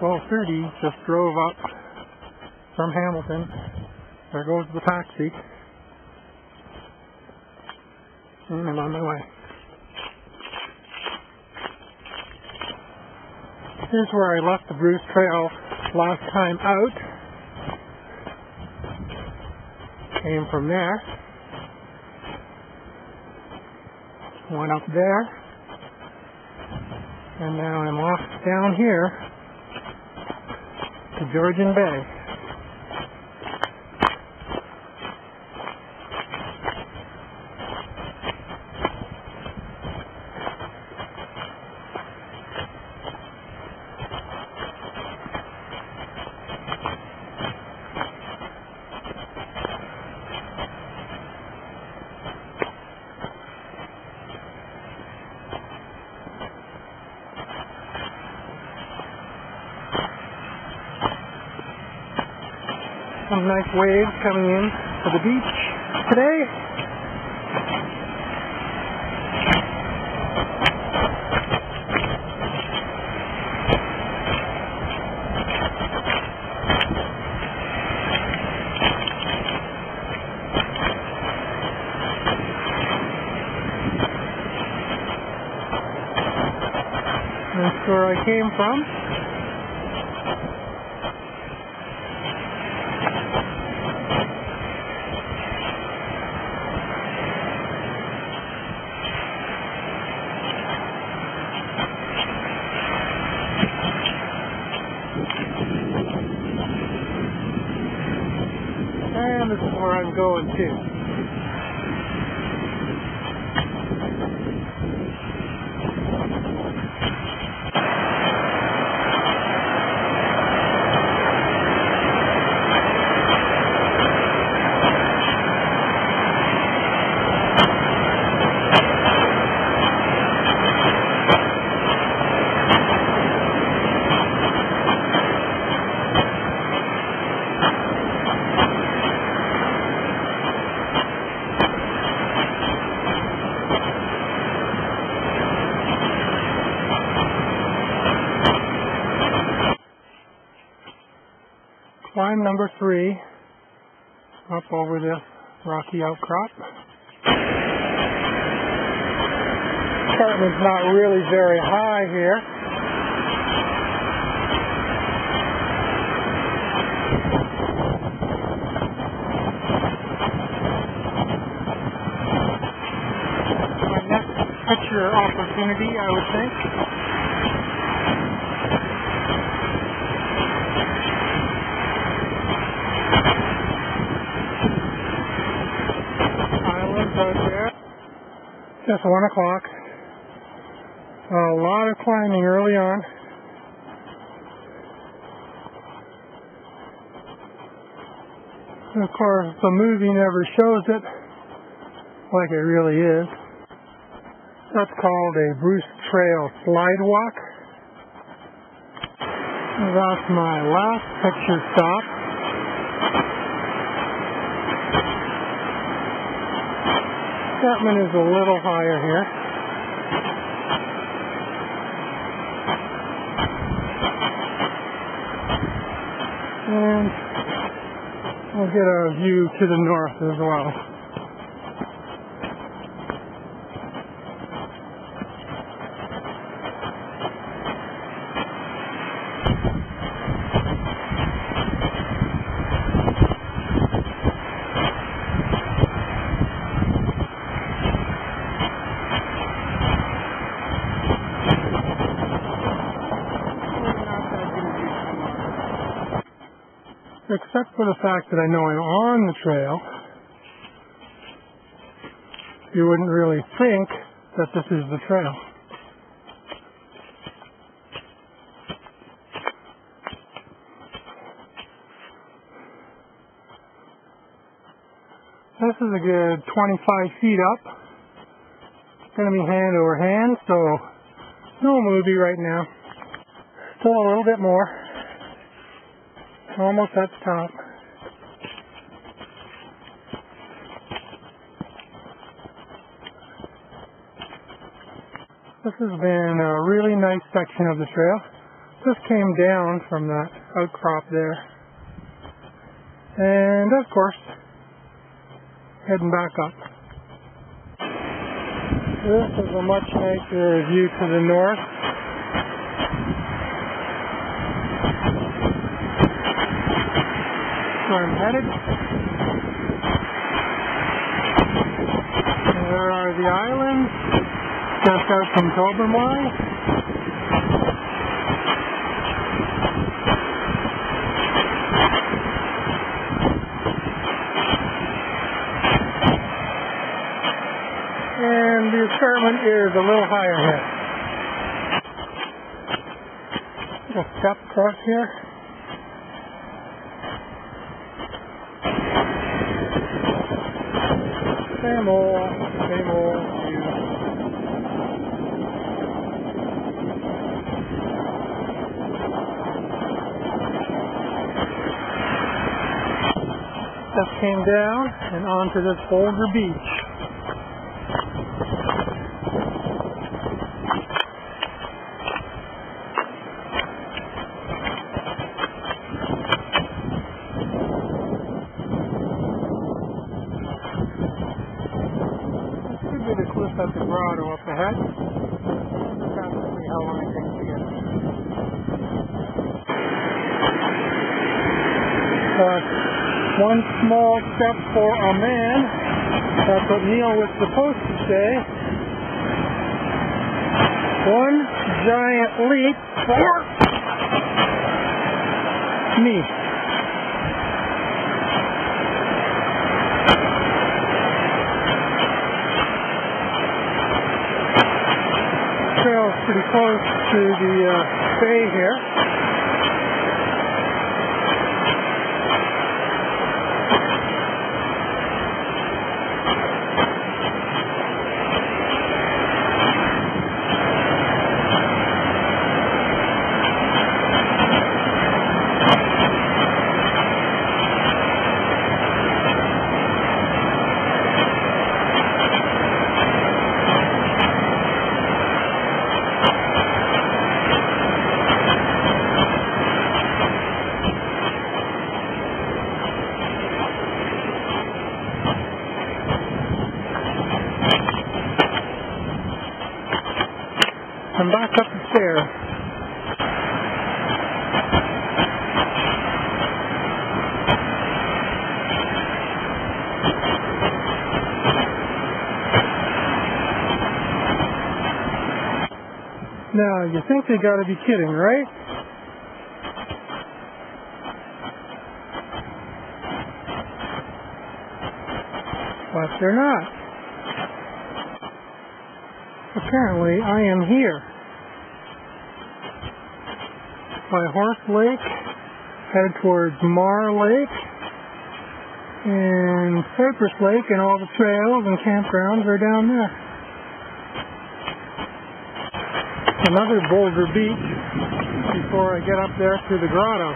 12:30, just drove up from Hamilton. There goes the taxi. And I'm on my way. Here's where I left the Bruce Trail last time out. Came from there. Went up there. And now I'm off down here to Georgian Bay. Some nice waves coming in to the beach today. That's where I came from. And this is where I'm going to. Climb number 3 up over this rocky outcrop. Escarpment's not really very high here. My next picture opportunity, I would think. Just 1 o'clock. A lot of climbing early on. And of course, the movie never shows it like it really is. That's called a Bruce Trail slide walk. That's my last picture stop. Escarpment is a little higher here. And we'll get a view to the north as well. Except for the fact that I know I'm on the trail, you wouldn't really think that this is the trail. This is a good 25 feet up. It's going to be hand over hand, so no movie right now. Still a little bit more. Almost at the top. This has been a really nice section of the trail. Just came down from that outcrop there. And of course, heading back up. This is a much nicer view to the north. Where I'm headed. There are the islands just out from Tobermory. And the escarpment is a little higher here. Just step across here. Same old view. Just came down and onto this boulder beach. The cliff at the grotto up ahead. Just have to see how long it takes to get there. One small step for a man. That's what Neil was supposed to say. One giant leap for me. Trail's pretty close to the bay here. I'm back up the stairs. Now, you think they gotta be kidding, right? But they're not. Apparently, I am here. By Horse Lake, head towards Marr Lake, and Cypress Lake, and all the trails and campgrounds are down there. Another boulder beach before I get up there to the grotto.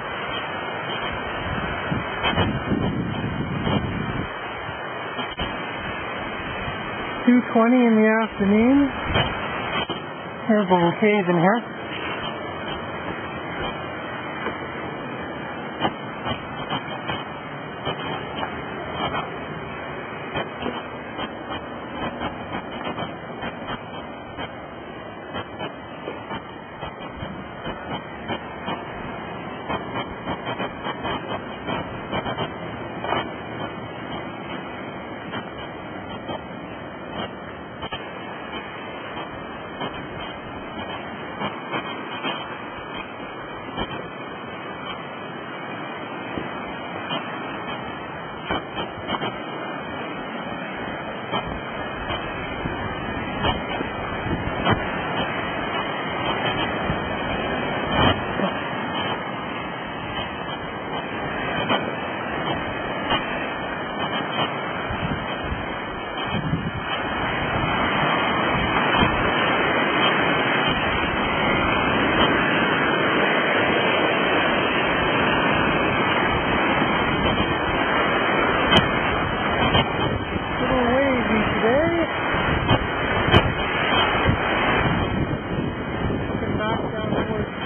$2:20 in the afternoon. There's a little cave in here.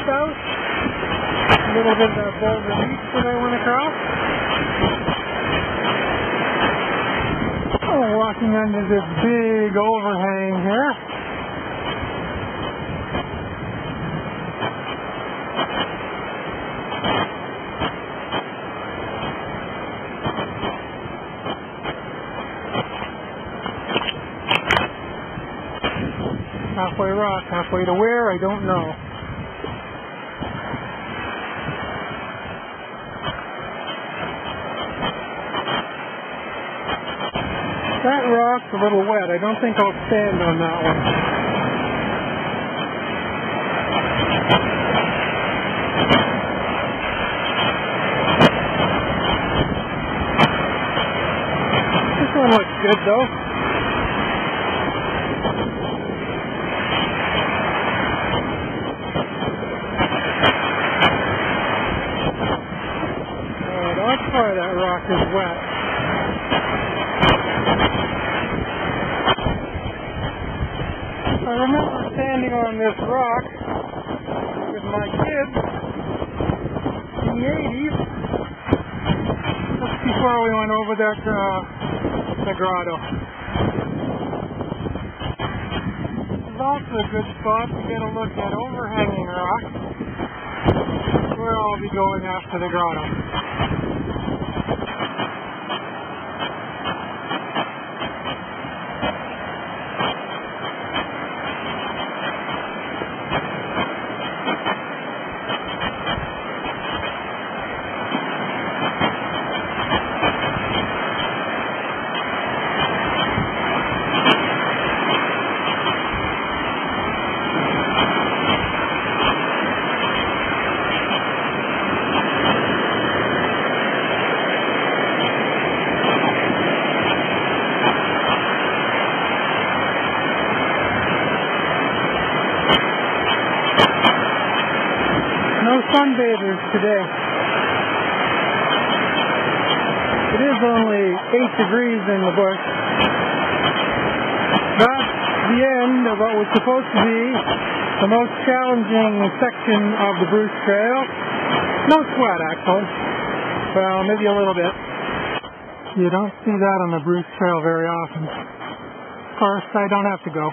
South. little bit of that Boulder Beach that I went across. Oh, walking under this big overhang here. Halfway rock, halfway to where, I don't know. That rock's a little wet. I don't think I'll stand on that one. This one looks good though. That's why that rock is wet. I remember standing on this rock with my kids in the 80s, just before we went over there to the grotto. It's also a good spot to get a look at overhanging rock, where I'll be going after the grotto. Sunbathers today. It is only 8 degrees in the bush. That's the end of what was supposed to be the most challenging section of the Bruce Trail. No sweat, actually. Well, maybe a little bit. You don't see that on the Bruce Trail very often. Of course, I don't have to go.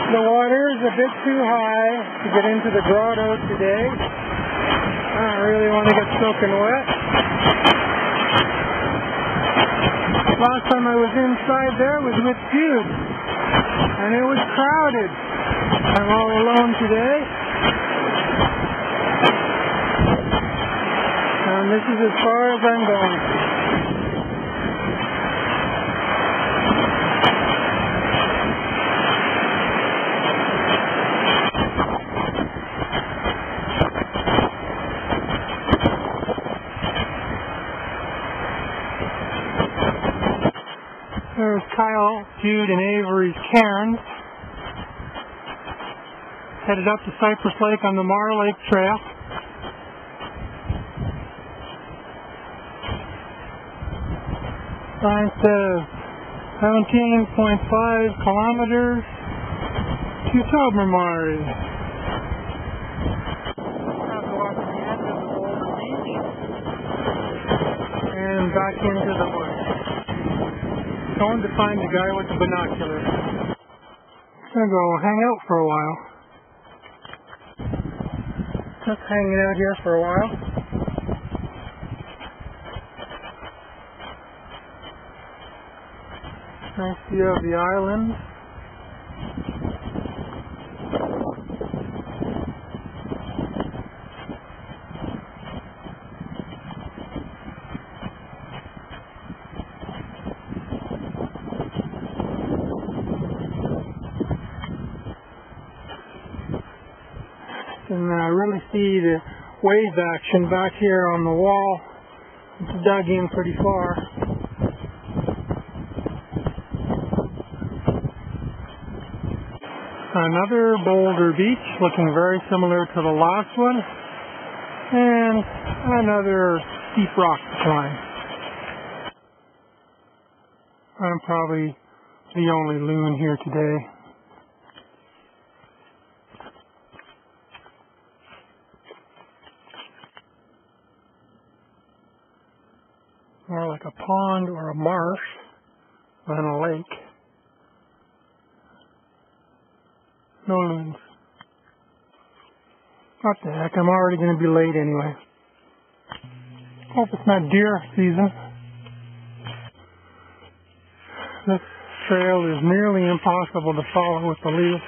The water is a bit too high to get into the grotto today. I don't really want to get soaking wet. Last time I was inside there was with Jude, and it was crowded. I'm all alone today. And this is as far as I'm going. There's Kyle, Jude, and Avery's cairns. Headed up to Cypress Lake on the Mar Lake Trail. Sign says 17.5 kilometers to Tobermory. Have to walk to the end of the Boulder Beach and back into the bush. Going to find the guy with the binoculars. Gonna go hang out for a while. Just hanging out here for a while. Nice view of the island. You can really see the wave action back here on the wall. It's dug in pretty far. Another boulder beach looking very similar to the last one. And another steep rock to climb. I'm probably the only loon here today. like a pond or a marsh than a lake. No loons. What the heck, I'm already going to be late anyway. Hope it's not deer season. This trail is nearly impossible to follow with the leaf.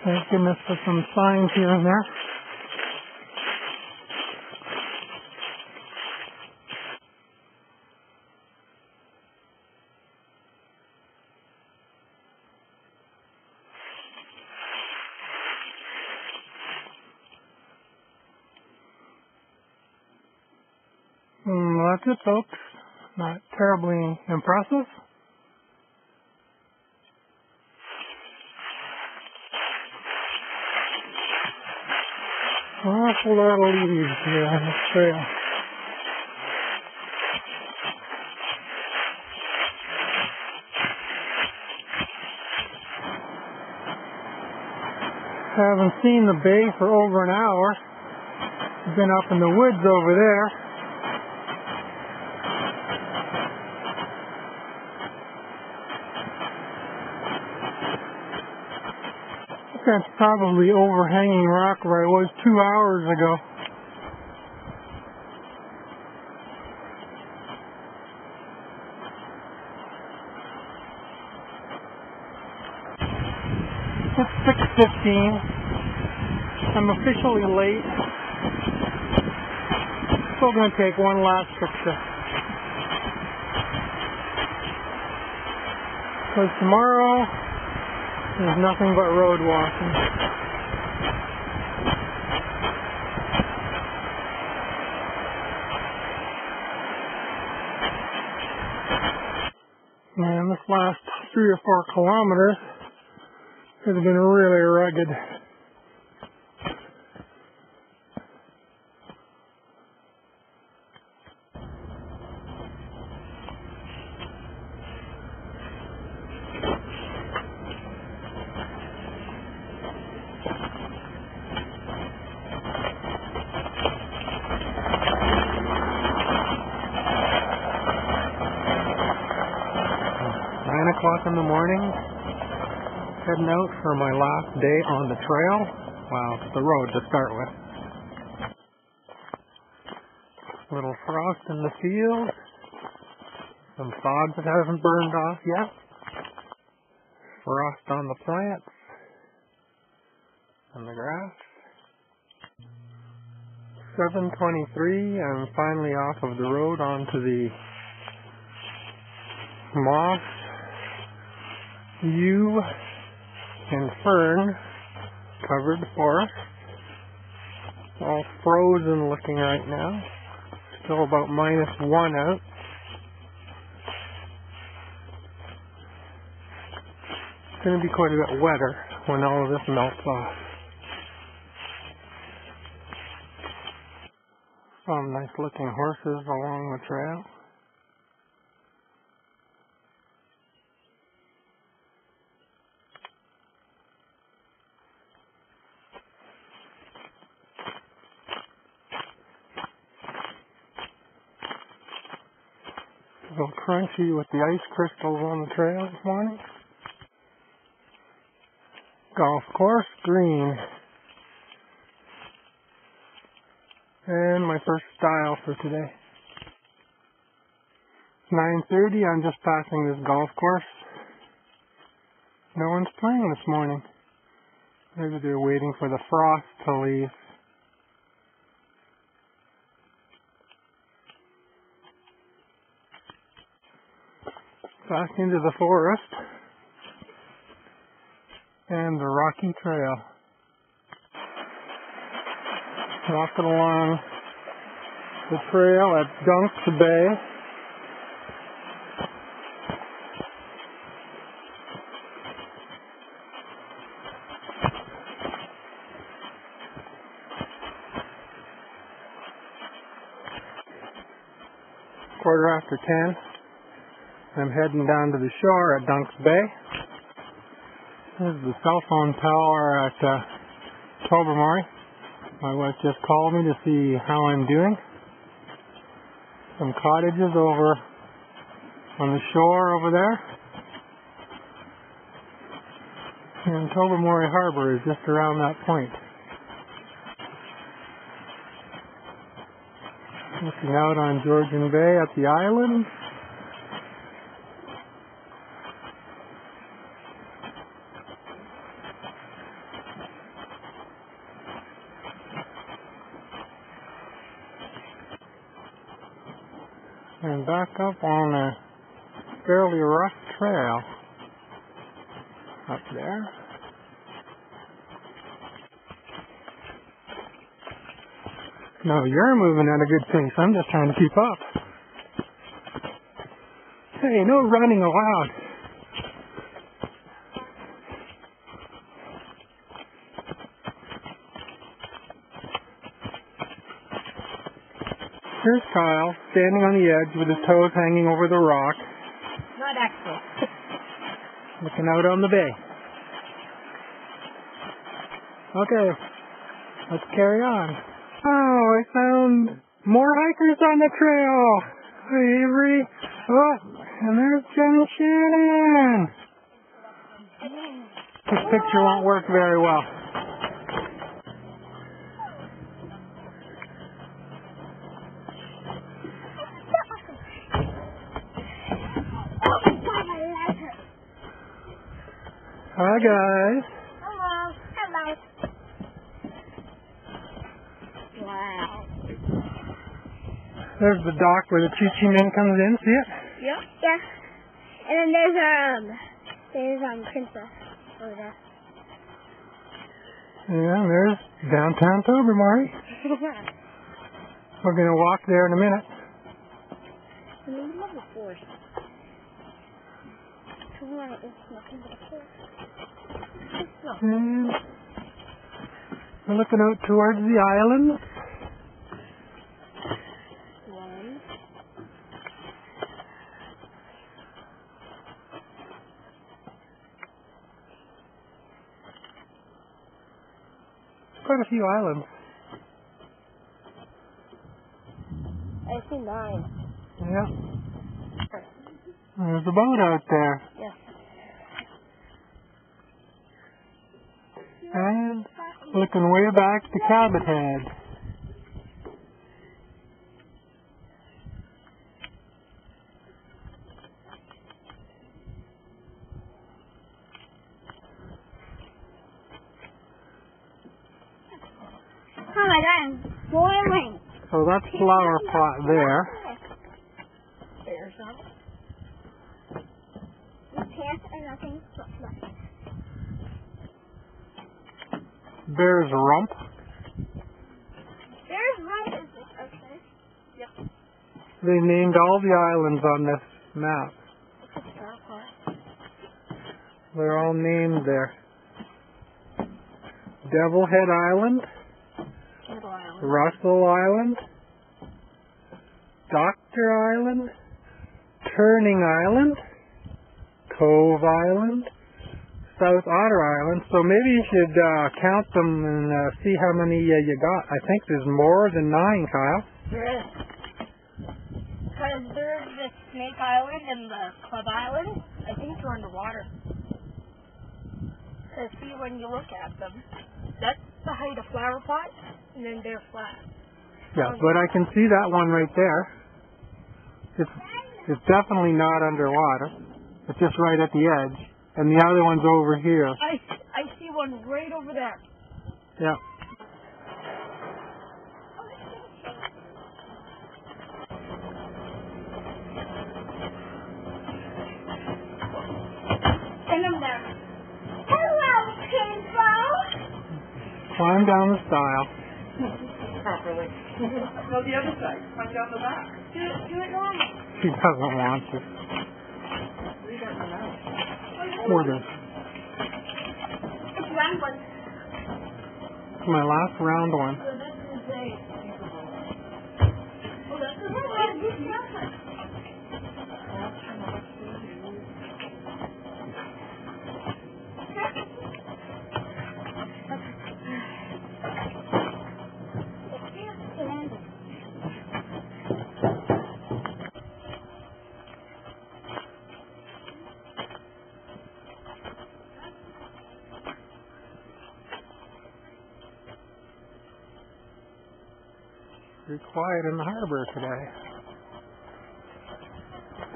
Thank goodness for some signs here and there. That's it, folks. Not terribly impressive. Awful lot of leaves here on this trail. Haven't seen the bay for over an hour. Been up in the woods over there. That's probably overhanging rock where I was 2 hours ago. It's 6:15. I'm officially late. Still going to take one last picture. Because tomorrow there's nothing but road walking. Man, this last 3 or 4 kilometers has been really rugged. In the morning, heading out for my last day on the trail. Well, the road to start with. Little frost in the field. Some fog that hasn't burned off yet. Frost on the plants and the grass. 7:23. I'm finally off of the road onto the moss, yew, and fern covered forest. All frozen looking right now. Still about -1 out. It's going to be quite a bit wetter when all of this melts off. Some nice looking horses along the trail. A little crunchy with the ice crystals on the trail this morning. Golf course, green. And my first style for today. 9:30, I'm just passing this golf course. No one's playing this morning. Maybe they're waiting for the frost to leave. Back into the forest and the rocky trail. Walking along the trail at Dunks Bay. Quarter after 10. I'm heading down to the shore at Dunks Bay. This is the cell phone tower at Tobermory. My wife just called me to see how I'm doing. Some cottages over on the shore over there. And Tobermory Harbor is just around that point. Looking out on Georgian Bay at the island. And back up on a fairly rough trail up there. No, you're moving at a good pace. I'm just trying to keep up. Hey, no running allowed. Here's Kyle, standing on the edge with his toes hanging over the rock. Not actually. Looking out on the bay. Okay, let's carry on. Oh, I found more hikers on the trail. Hi, Avery. Oh, and there's Jen and Shannon. This picture won't work very well. Hi, guys. Hello. Hello. Wow. There's the dock where the Chi-Chi Men comes in. See it? Yep. Yeah. And then there's Princess over there. Yeah, and there's downtown Tobermory. We're going to walk there in a minute. In the middle of the forest. Tomorrow is nothing but a forest. And we're looking out towards the island. One. Quite a few islands. I see 9. Yeah. There's a boat out there. Yeah. And looking way back to Cabot Head. Oh my God, I'm boiling. So that's Flower Pot there. There's some. The pants are nothing but fluff. Bear's Rump. There's one. Is it okay? Yep. They named all the islands on this map. It's a star pot. They're all named there. Devil Head Island. Little island. Russell Island. Doctor Island. Turning Island. Cove Island. South Otter Island. So maybe you should count them and see how many you got. I think there's more than 9, Kyle. There is. Because there's the Snake Island and the Club Island. I think they're underwater. So see when you look at them. That's the height of Flower Pot, and then they're flat. Yeah, but I can see that one right there. It's definitely not underwater. It's just right at the edge. And the other one's over here. I see one right over there. Yeah. And I'm there. Hello, people. Climb down the stile. Properly. No, the other side. Climb down the back. Do it normal. He doesn't want to. We got them out. More than It's round one. my last round one. So this is a... Oh, that's a little bit. Pretty quiet in the harbor today.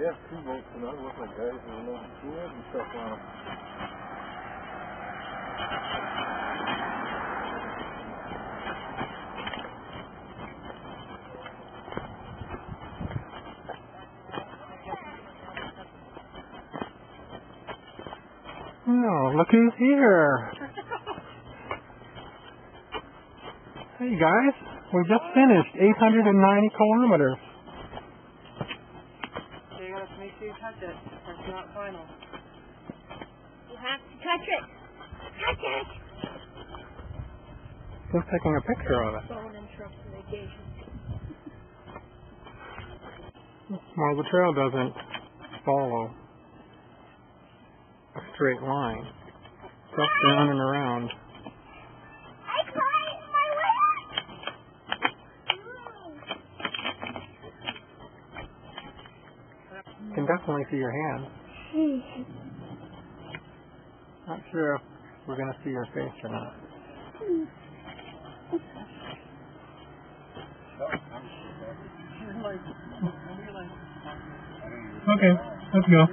Yeah, 2 boats tonight. Look like guys are loading tools and stuff on them. Oh, look who's here. Hey guys, we just finished 890 kilometers. So you gotta make sure you touch it. It's not final. You have to touch it. Touch it. Who's taking a picture of it? Don't interrupt the vacation. Well, the trail doesn't follow a straight line. It's up, down, and around. I climbed my way. You can definitely see your hand. Not sure if we're going to see your face or not. Okay, let's go.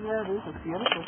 Yeah, there's a theater.